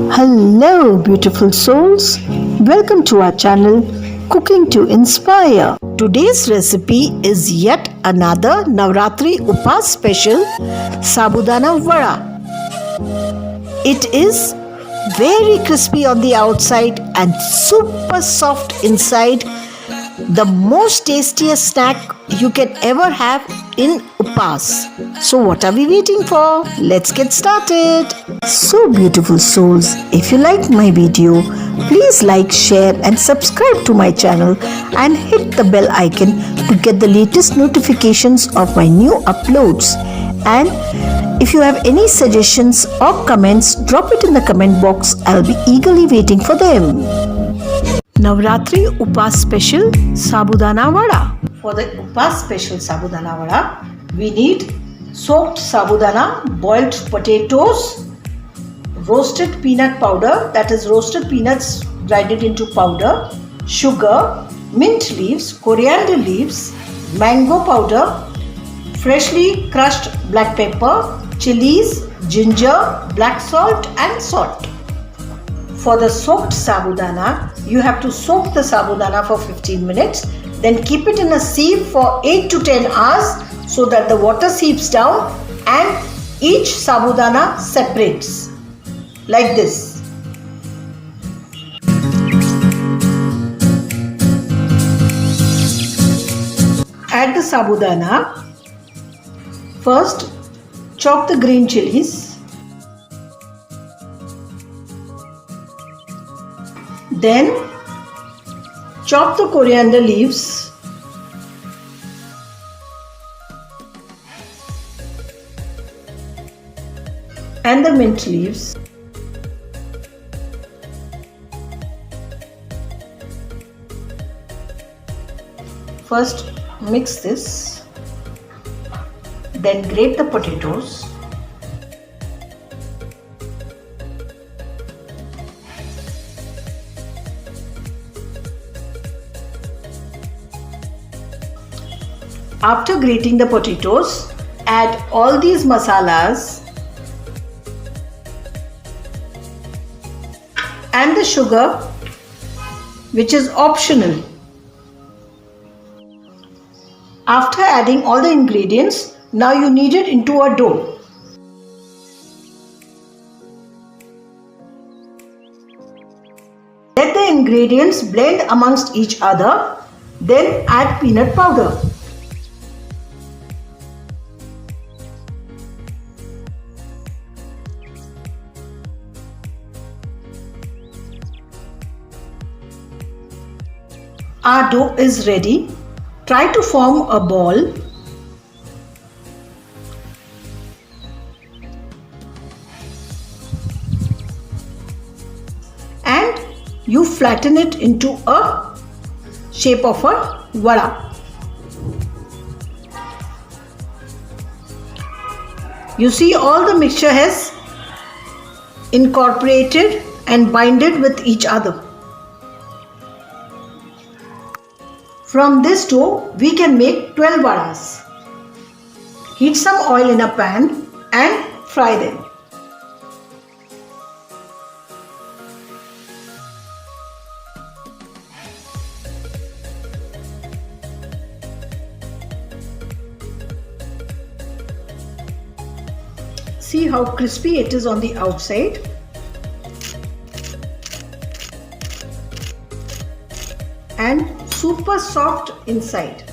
Hello, beautiful souls. Welcome to our channel, Cooking to Inspire. Today's recipe is yet another Navratri upvas special, Sabudana vada. It is very crispy on the outside and super soft inside. The most tastiest snack you can ever have in upvas. So what are we waiting for? Let's get started. So beautiful souls, if you like my video, please like, share and subscribe to my channel and hit the bell icon to get the latest notifications of my new uploads. And if you have any suggestions or comments, drop it in the comment box. I'll be eagerly waiting for them. Navratri upvas special Sabudana vada. For the upvas special Sabudana vada, we need soaked sabudana, boiled potatoes, roasted peanut powder, that is roasted peanuts grinded into powder, sugar, mint leaves, coriander leaves, mango powder, freshly crushed black pepper, chilies, ginger, black salt and salt. For the soaked sabudana, you have to soak the sabudana for 15 minutes, then keep it in a sieve for 8 to 10 hours so that the water seeps down and each sabudana separates like this. Add the sabudana. First, chop the green chilies. Then chop the coriander leaves. And the mint leaves. First mix this. Then grate the potatoes. After grating the potatoes, add all these masalas and the sugar, which is optional. After adding all the ingredients, now you knead it into a dough. Let the ingredients blend amongst each other, then add peanut powder. Our dough is ready. Try to form a ball. And you flatten it into a shape of a vada. You see, all the mixture has incorporated and binded with each other. From this dough, we can make 12 vadas. Heat some oil in a pan and fry them. See how crispy it is on the outside. And super soft inside.